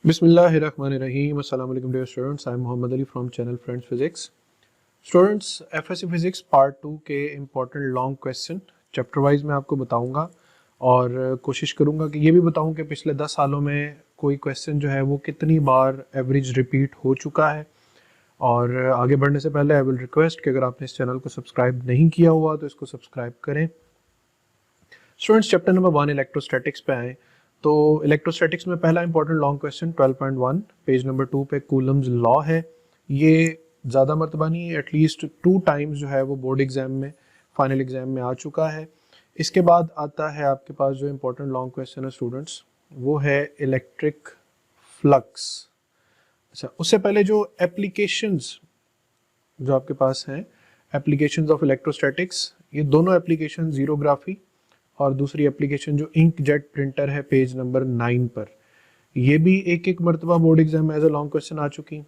बिस्मिल्लाहिर्रहमानिर्रहीम। अस्सलाम वालेकुम dear students, I am Mohammad Ali from channel friends physics. Students, FSC physics part 2 के important long question chapter wise मैं आपको बताऊंगा और कोशिश करूंगा कि ये भी बताऊं कि पिछले 10 सालों में कोई क्वेश्चन जो है वो कितनी बार एवरेज रिपीट हो चुका है। और आगे बढ़ने से पहले आई विल रिक्वेस्ट कि अगर आपने इस चैनल को सब्सक्राइब नहीं किया हुआ तो इसको सब्सक्राइब करें। स्टूडेंट्स, चैप्टर नंबर 1 इलेक्ट्रोस्टैटिक्स पे आए तो इलेक्ट्रोस्टैटिक्स में पहला important long question 12.1 page number 2 पे कूलम्स लॉ है। ये ज़्यादा मरतबा नहीं, एटलीस्ट 2 टाइम्स जो है वो बोर्ड एग्जाम में, फाइनल एग्जाम में आ चुका है। इसके बाद आता है आपके पास जो इंपॉर्टेंट लॉन्ग क्वेश्चन है स्टूडेंट्स, वो है इलेक्ट्रिक फ्लक्स। अच्छा, उससे पहले जो एप्लीकेशंस जो आपके पास हैं, एप्लीकेशंस ऑफ इलेक्ट्रोस्टैटिक्स, ये दोनों एप्लीकेशन जीरोग्राफी और दूसरी एप्लीकेशन जो इंक जेट प्रिंटर है पेज नंबर 9 पर, ये भी एक एक मरतबा बोर्ड एग्जाम में एज अ लॉन्ग क्वेश्चन आ चुकी।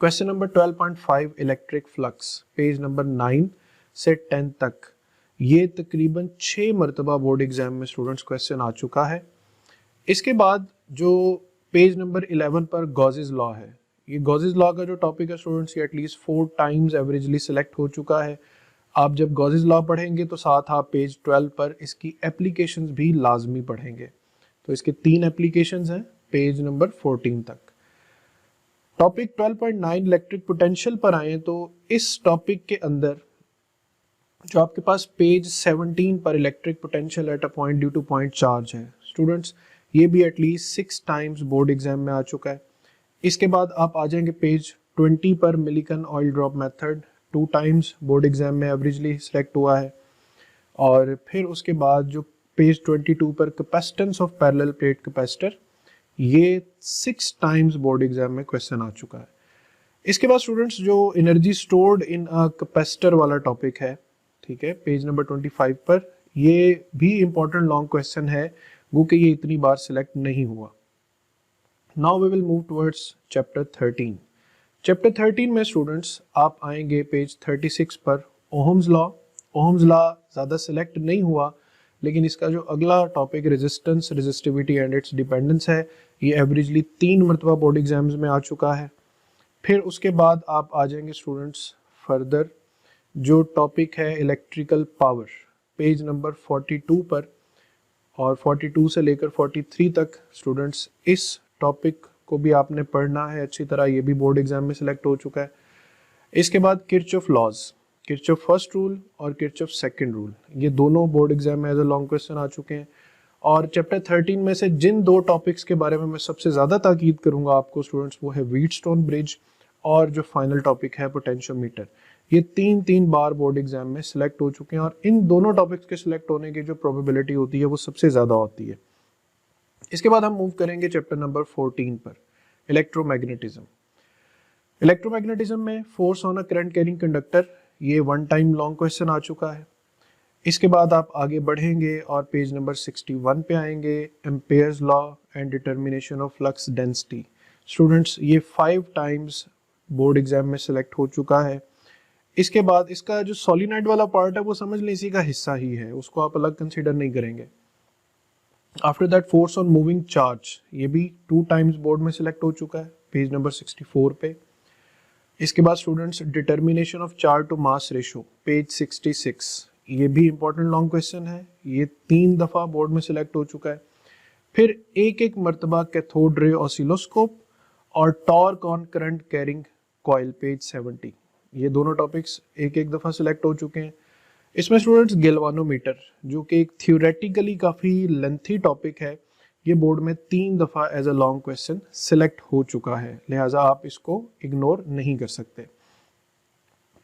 Question number 12.5 electric flux page number 9 से 10 तक, ये तकरीबन 6 मरतबा बोर्ड एग्जाम में स्टूडेंट्स क्वेश्चन आ चुका है। इसके बाद जो पेज नंबर 11 पर गॉसेस लॉ है, ये गॉसेस लॉ का जो टॉपिक है स्टूडेंट्स, ये एटलीस्ट 4 टाइम्स एवरेजली सिलेक्ट हो चुका है। आप जब गॉसेस लॉ पढ़ेंगे तो साथ आप पेज 12 पर इसकी एप्लीकेशंस भी लाजमी पढ़ेंगे। तो इसके 3 एप्लीकेशंस हैं पेज नंबर 14 तक। टॉपिक 12.9 इलेक्ट्रिक पोटेंशियल पर आए तो इस टॉपिक के अंदर जो आपके पास पेज 17 पर electric potential at a point due two point charge है स्टूडेंट्स, ये भी एटलीस्ट 6 टाइम्स बोर्ड एग्जाम में आ चुका है। इसके बाद आप आ जाएंगे पेज 20 पर Millikan oil drop method, 2 times board exam में एवरेजली सिलेक्ट हुआ है। और फिर उसके बाद जो पेज 22 पर capacitance of parallel plate capacitor, ये 6 टाइम्स बोर्ड एग्जाम में क्वेश्चन आ चुका है। इसके बाद स्टूडेंट्स जो energy stored in a capacitor वाला टॉपिक है, ठीक है, पेज नंबर 25 पर, ये भी इंपॉर्टेंट लॉन्ग क्वेश्चन है, वो कि ये इतनी बार सिलेक्ट नहीं हुआ। Now we will move towards chapter 13। Chapter 13 में स्टूडेंट्स आप आएंगे पेज 36 पर ओहम्स लॉ। ओहम्स लॉ ज़्यादा सिलेक्ट नहीं हुआ, लेकिन इसका जो अगला topic resistance, resistivity and its dependence है, ये एवरेजली 3 मरतबा बोर्ड एग्जाम्स में आ चुका है। फिर उसके बाद आप आ जाएंगे स्टूडेंट्स फर्दर जो टॉपिक है इलेक्ट्रिकल पावर, पेज नंबर 42 पर, और 42 से लेकर 43 तक स्टूडेंट्स इस टॉपिक को भी आपने पढ़ना है अच्छी तरह, ये भी बोर्ड एग्जाम में सिलेक्ट हो चुका है। इसके बाद Kirchhoff laws, Kirchhoff first rule और किरचॉफ सेकंड रूल, ये दोनों बोर्ड एग्जाम में एज अ लॉन्ग क्वेश्चन आ चुके हैं। और चैप्टर 13 में से जिन 2 टॉपिक्स के बारे में मैं सबसे ज़्यादा ताकीद करूंगा आपको स्टूडेंट्स, वो है व्हीटस्टोन ब्रिज और जो फाइनल टॉपिक है पोटेंशियोमीटर। ये 3 बार बोर्ड एग्जाम में सिलेक्ट हो चुके हैं और इन दोनों टॉपिक्स के सिलेक्ट होने की जो प्रोबेबिलिटी होती है वो सबसे ज़्यादा होती है। इसके बाद हम मूव करेंगे चैप्टर नंबर 14 पर इलेक्ट्रोमैग्नेटिज्म। इलेक्ट्रोमैग्नेटिज्म में force on a current carrying conductor, ये 1 टाइम लॉन्ग क्वेश्चन आ चुका है। इसके बाद आप आगे बढ़ेंगे और पेज नंबर 61 पे आएंगे, Ampere's law and determination of flux density. Students, ये 5 टाइम्स बोर्ड एग्जाम में सिलेक्ट हो चुका है। इसके बाद इसका जो सोलिनॉइड वाला पार्ट है वो समझ लें इसी का हिस्सा ही है, उसको आप अलग कंसीडर नहीं करेंगे। After that force on moving charge, ये भी 2 टाइम्स बोर्ड में सिलेक्ट हो चुका है पेज नंबर 64 पे। इसके बाद students determination of charge to mass ratio, page 66, ये भी इंपॉर्टेंट लॉन्ग क्वेश्चन है, ये 3 दफ़ा बोर्ड में सिलेक्ट हो चुका है। फिर एक मरतबा कैथोड रे ऑसिलोस्कोप और torque on current carrying coil, page 70, ये दोनों टॉपिक्स एक दफ़ा सिलेक्ट हो चुके हैं। इसमें स्टूडेंट्स गैल्वानोमीटर, जो कि एक थियोरेटिकली काफ़ी लेंथी टॉपिक है, ये बोर्ड में 3 दफ़ा as a long question select हो चुका है, लिहाजा आप इसको इग्नोर नहीं कर सकते।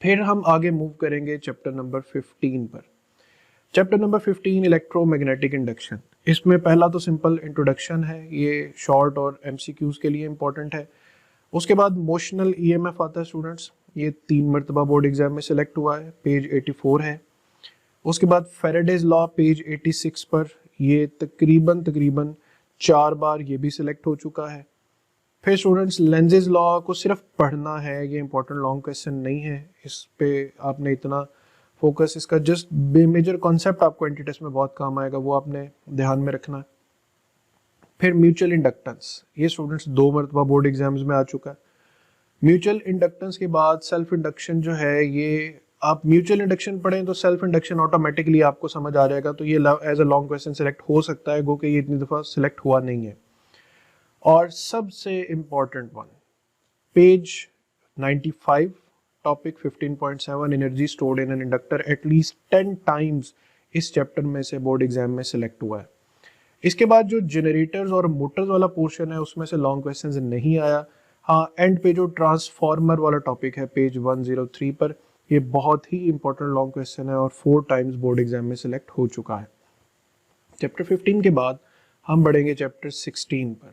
फिर हम आगे मूव करेंगे चैप्टर नंबर 15 पर। Chapter number 15 electromagnetic induction. इसमें पहला तो सिंपल इंट्रोडक्शन है, ये शॉर्ट और एमसीक्यूज के लिए इंपॉर्टेंट है। उसके बाद मोशनल ईएमएफ आता है स्टूडेंट्स, ये 3 मरतबा बोर्ड एग्जाम में सिलेक्ट हुआ है, पेज 84 है। उसके बाद फेराडेज लॉ, पेज 86 पर, ये तकरीबन 4 बार ये भी सिलेक्ट हो चुका है। फिर स्टूडेंट्स लेंजेज लॉ को सिर्फ पढ़ना है, ये इंपॉर्टेंट लॉन्ग क्वेश्चन नहीं है, इस पे आपने इतना फोकस, इसका जस्ट मेजर कॉन्सेप्ट आपको एंटी टेस्ट में बहुत काम आएगा, वो आपने ध्यान में रखना है। फिर म्यूचुअल इंडक्टेंस, ये स्टूडेंट्स 2 मरतबा बोर्ड एग्जाम्स में आ चुका है। म्यूचुअल इंडक्टेंस के बाद सेल्फ इंडक्शन जो है, ये आप म्यूचुअल इंडक्शन पढ़ें तो सेल्फ इंडक्शन ऑटोमेटिकली आपको समझ आ जाएगा, तो ये as a long question select हो सकता है, गो कि ये इतनी दफ़ा सिलेक्ट हुआ नहीं है। और सबसे important one, page 95 topic 15.7 energy stored in an inductor at least 10 times इस चैप्टर में से बोर्ड एग्जाम में सिलेक्ट हुआ है। इसके बाद जो जनरेटर्स और मोटर्स वाला पोर्शन है उसमें से लॉन्ग क्वेश्चंस नहीं आया। हाँ, एंड पे जो ट्रांसफॉर्मर वाला टॉपिक है पेज 103 पर, ये बहुत ही इंपॉर्टेंट लॉन्ग क्वेश्चन है और 4 टाइम्स बोर्ड एग्जाम में सिलेक्ट हो चुका है। चैप्टर 15 के बाद हम बढ़ेंगे चैप्टर 16 पर।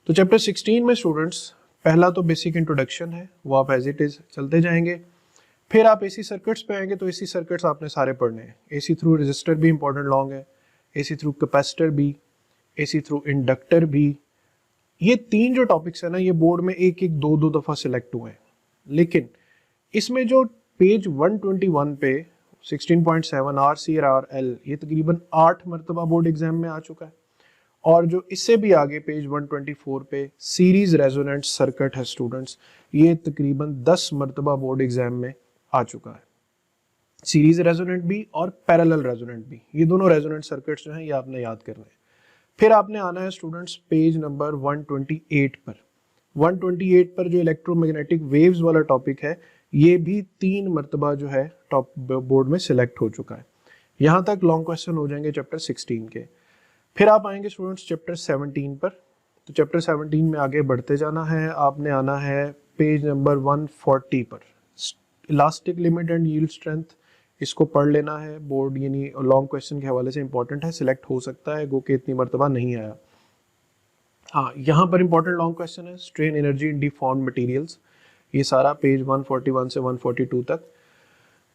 तो चैप्टर 16 में स्टूडेंट्स पहला तो बेसिक इंट्रोडक्शन है, वो आप एज इट इज चलते जाएंगे। फिर आप एसी सर्किट्स पे आएंगे, तो एसी सर्किट्स आपने सारे पढ़ने हैं। एसी थ्रू रजिस्टर भी इंपॉर्टेंट लॉन्ग है, एसी थ्रू कैपेसिटर भी, एसी थ्रू इंडक्टर भी। ये 3 जो टॉपिक्स है ना, ये बोर्ड में एक एक दो दफा सिलेक्ट हुए हैं। लेकिन इसमें जो पेज 121 पे 16.7 RCRL, ये तकरीबन 8 मरतबा बोर्ड एग्जाम में आ चुका है। और जो इससे भी आगे पेज 124 पे सीरीज रेजोनेंट सर्किट है स्टूडेंट्स, ये तकरीबन 10 मरतबा बोर्ड एग्जाम में आ चुका है। सीरीज रेजोनेंट भी और पैरेलल रेजोनेंट भी, ये दोनों रेजोनेंट सर्किट्स जो हैं ये आपने याद करने हैं। फिर आपने आना है स्टूडेंट्स पेज नंबर 128 पर। 128 पर जो इलेक्ट्रोमैग्नेटिक वेव्स वाला टॉपिक है, ये भी 3 मरतबा जो है टॉप बोर्ड में सिलेक्ट हो चुका है। यहाँ तक लॉन्ग क्वेश्चन हो जाएंगे चैप्टर 16 के। फिर आप आएंगे स्टूडेंट्स चैप्टर 17 पर। तो चैप्टर 17 में आगे बढ़ते जाना है। आपने आना है पेज नंबर 140 पर, elastic limit and yield strength, इसको पढ़ लेना है। बोर्ड यानी लॉन्ग क्वेश्चन के हवाले से इंपॉर्टेंट है, सिलेक्ट हो सकता है, गो के इतनी मरतबा नहीं आया। हाँ, यहाँ पर इंपॉर्टेंट लॉन्ग क्वेश्चन है strain energy in deformed materials, ये सारा पेज 141 से 142 तक।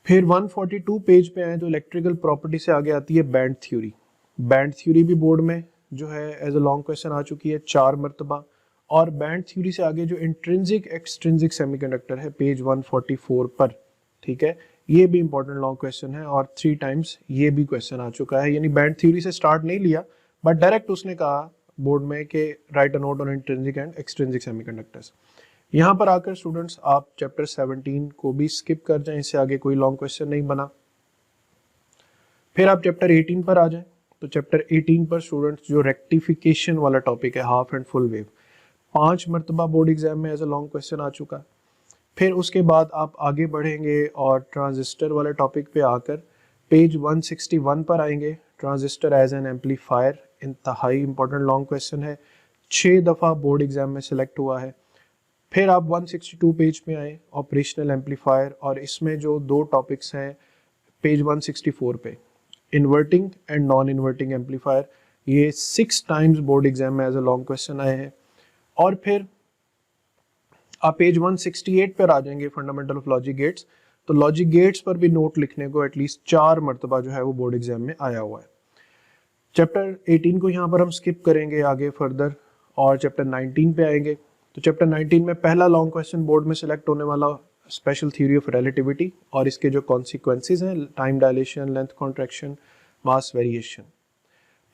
फिर 142 पेज पे आए तो इलेक्ट्रिकल प्रॉपर्टी से आगे आती है बैंड थ्योरी। बैंड थ्योरी भी बोर्ड में जो है एज अ लॉन्ग क्वेश्चन आ चुकी है 4 मरतबा। और बैंड थ्योरी से आगे जो इंट्रिंसिक एक्सट्रिंसिक सेमीकंडक्टर है पेज 144 पर, ठीक है, ये भी इंपॉर्टेंट लॉन्ग क्वेश्चन है और 3 टाइम्स ये भी क्वेश्चन आ चुका है। यानी बैंड थ्योरी से स्टार्ट नहीं लिया, बट डायरेक्ट उसने कहा बोर्ड में कि right a note on intrinsic and extrinsic semiconductors. यहाँ पर आकर स्टूडेंट्स आप चैप्टर 17 को भी स्किप कर जाएं, इससे आगे कोई लॉन्ग क्वेश्चन नहीं बना। फिर आप चैप्टर 18 पर आ जाएं। तो चैप्टर 18 पर स्टूडेंट्स जो रेक्टिफिकेशन वाला टॉपिक है, हाफ एंड फुल वेव, 5 मरतबा बोर्ड एग्जाम में एज अ लॉन्ग क्वेश्चन आ चुका। फिर उसके बाद आप आगे बढ़ेंगे और ट्रांजिस्टर वाले टॉपिक पे आकर पेज 161 पर आएंगे। ट्रांजिस्टर एज एन एम्पलीफायर, इंतहाई इंपॉर्टेंट लॉन्ग क्वेश्चन है, 6 दफ़ा बोर्ड एग्जाम में सिलेक्ट हुआ है। फिर आप 162 पेज पे आए, ऑपरेशनल एम्पलीफायर, और इसमें जो 2 टॉपिक्स हैं पेज 164 पे, inverting and non inverting amplifier, ये 6 टाइम्स बोर्ड एग्जाम में एज अ लॉन्ग क्वेश्चन आए हैं। और फिर आप पेज 168 पर आ जाएंगे, फंडामेंटल ऑफ लॉजिक गेट्स। तो लॉजिक गेट्स पर भी नोट लिखने को एटलीस्ट 4 मरतबा जो है वो बोर्ड एग्जाम में आया हुआ है। चैप्टर 18 को यहाँ पर हम स्किप करेंगे आगे फर्दर और चैप्टर 19 पे आएंगे। तो चैप्टर 19 में पहला लॉन्ग क्वेश्चन बोर्ड में सिलेक्ट होने वाला स्पेशल थ्योरी ऑफ रिलेटिविटी और इसके जो कॉन्सिक्वेंसेज हैं, टाइम डायलेशन, लेंथ कॉन्ट्रैक्शन, मास वेरिएशन।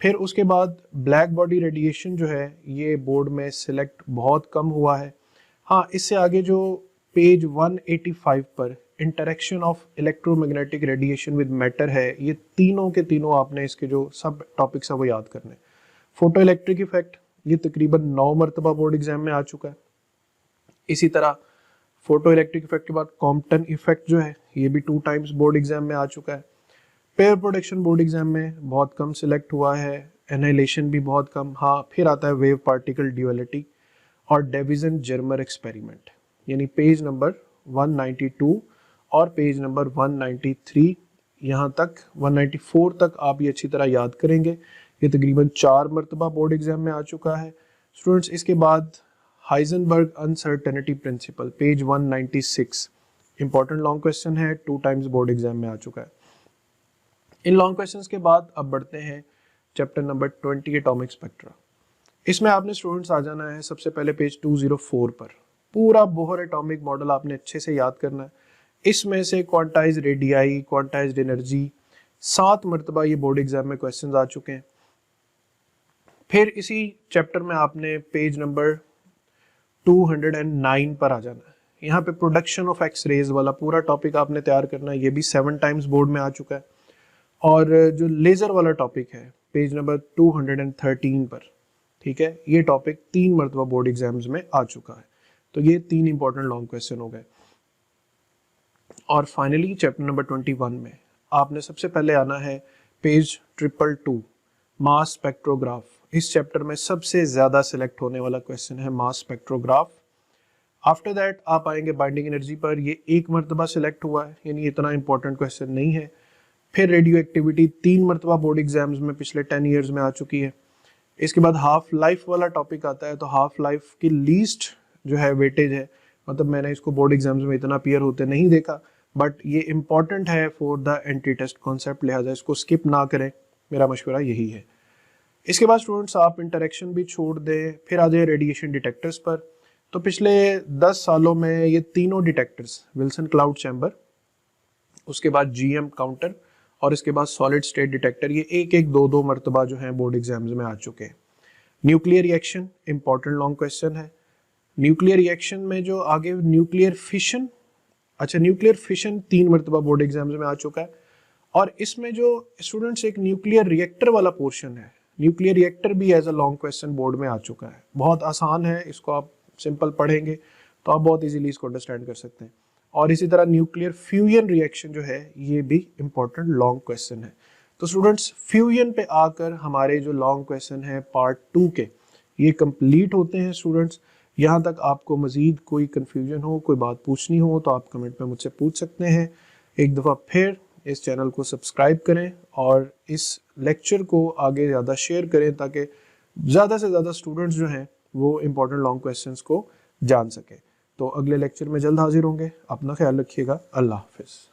फिर उसके बाद ब्लैक बॉडी रेडिएशन जो है ये बोर्ड में सिलेक्ट बहुत कम हुआ है। हाँ, इससे आगे जो पेज 185 पर interaction of electromagnetic radiation with matter है, ये तीनों के तीनों आपने इसके जो सब टॉपिक्स है वो याद करने। फोटो इलेक्ट्रिक इफेक्ट, ये तकरीबन 9 मरतबा बोर्ड एग्जाम में आ चुका है। इसी तरह फोटो इलेक्ट्रिक इफेक्ट के बाद कॉम्पटन इफेक्ट जो है ये भी 2 टाइम्स बोर्ड एग्जाम में आ चुका है। पेयर प्रोडक्शन बोर्ड एग्जाम में बहुत कम सिलेक्ट हुआ है, एनाइलेशन भी बहुत कम। हाँ, फिर आता है वेव पार्टिकल ड्यूअलिटी और डेविसन जर्मर एक्सपेरिमेंट, यानी पेज नंबर 192 और पेज नंबर 193, यहाँ तक 194 तक आप ये अच्छी तरह याद करेंगे। ये तकरीबन 4 मरतबा बोर्ड एग्जाम में आ चुका है स्टूडेंट्स। इसके बाद Heisenberg uncertainty principle, page 196, important long question है, 2 टाइम्स बोर्ड एग्जाम में आ चुका है। इन लॉन्ग क्वेश्चंस के बाद अब बढ़ते हैं चैप्टर नंबर 20 एटॉमिक स्पेक्ट्रा। इसमें आपने स्टूडेंट्स आ जाना है सबसे पहले पेज 204 पर। पूरा बोहर एटॉमिक मॉडल आपने अच्छे से याद करना है। इसमें से क्वांटाइज रेडियाई, क्वांटाइज्ड एनर्जी, 7 मरतबा ये बोर्ड एग्जाम में क्वेश्चंस आ चुके हैं। फिर इसी चैप्टर में आपने पेज नंबर 209 पर आ जाना है। यहाँ पे प्रोडक्शन ऑफ एक्स रेज वाला पूरा टॉपिक आपने तैयार करना है, ये भी 7 टाइम्स बोर्ड में आ चुका है। और जो लेज़र वाला टॉपिक है पेज नंबर 213 पर, ठीक है, ये टॉपिक 3 मरतबा बोर्ड एग्जाम्स में आ चुका है। तो ये 3 इंपॉर्टेंट लॉन्ग क्वेश्चन हो गए। और फाइनली चैप्टर नंबर 21 में आपने सबसे पहले आना है पेज 222 मास स्पेक्ट्रोग्राफ। इस चैप्टर में सबसे ज़्यादा सिलेक्ट होने वाला क्वेश्चन है मास स्पेक्ट्रोग्राफ। आफ्टर दैट आप आएंगे बाइंडिंग एनर्जी पर, ये 1 मरतबा सिलेक्ट हुआ है, यानी इतना इंपॉर्टेंट क्वेश्चन नहीं है। फिर रेडियो एक्टिविटी 3 मरतबा बोर्ड एग्जाम्स में पिछले 10 ईयर्स में आ चुकी है। इसके बाद हाफ लाइफ वाला टॉपिक आता है, तो हाफ लाइफ की लीस्ट जो है वेटेज है, मतलब मैंने इसको बोर्ड एग्जाम्स में इतना अपीयर होते नहीं देखा, बट ये इंपॉर्टेंट है for the entry test concept, लिहाजा इसको स्किप ना करें, मेरा मशवरा यही है। इसके बाद स्टूडेंट्स आप इंटरेक्शन भी छोड़ दें, फिर आ जाए रेडिएशन डिटेक्टर्स पर। तो पिछले 10 सालों में ये तीनों डिटेक्टर्स, विल्सन क्लाउड चैम्बर, उसके बाद GM काउंटर और इसके बाद सॉलिड स्टेट डिटेक्टर, ये 1-1, 2-2 मरतबा जो है बोर्ड एग्जाम्स में आ चुके हैं। Nuclear reaction important long question है। न्यूक्लियर रिएक्शन में जो आगे न्यूक्लियर फिशन, अच्छा न्यूक्लियर फिशन 3 मरतबा बोर्ड एग्जाम्स में आ चुका है। और इसमें जो स्टूडेंट्स एक न्यूक्लियर रिएक्टर वाला पोर्शन है, न्यूक्लियर रिएक्टर भी as a long question board में आ चुका है। बहुत आसान है, इसको आप सिंपल पढ़ेंगे तो आप बहुत इजीली इसको अंडरस्टैंड कर सकते हैं। और इसी तरह न्यूक्लियर फ्यूजन रिएक्शन जो है ये भी इंपॉर्टेंट लॉन्ग क्वेश्चन है। तो स्टूडेंट्स फ्यूजन पे आकर हमारे जो लॉन्ग क्वेश्चन है पार्ट 2 के, ये कंप्लीट होते हैं। स्टूडेंट्स यहाँ तक आपको मजीद कोई कन्फ्यूजन हो, कोई बात पूछनी हो तो आप कमेंट में मुझसे पूछ सकते हैं। एक दफ़ा फिर इस चैनल को सब्सक्राइब करें और इस लेक्चर को आगे ज़्यादा शेयर करें ताकि ज़्यादा से ज़्यादा स्टूडेंट्स जो हैं वो इम्पोर्टेंट लॉन्ग क्वेश्चंस को जान सकें। तो अगले लेक्चर में जल्द हाजिर होंगे। अपना ख्याल रखिएगा। अल्लाह हाफिज़।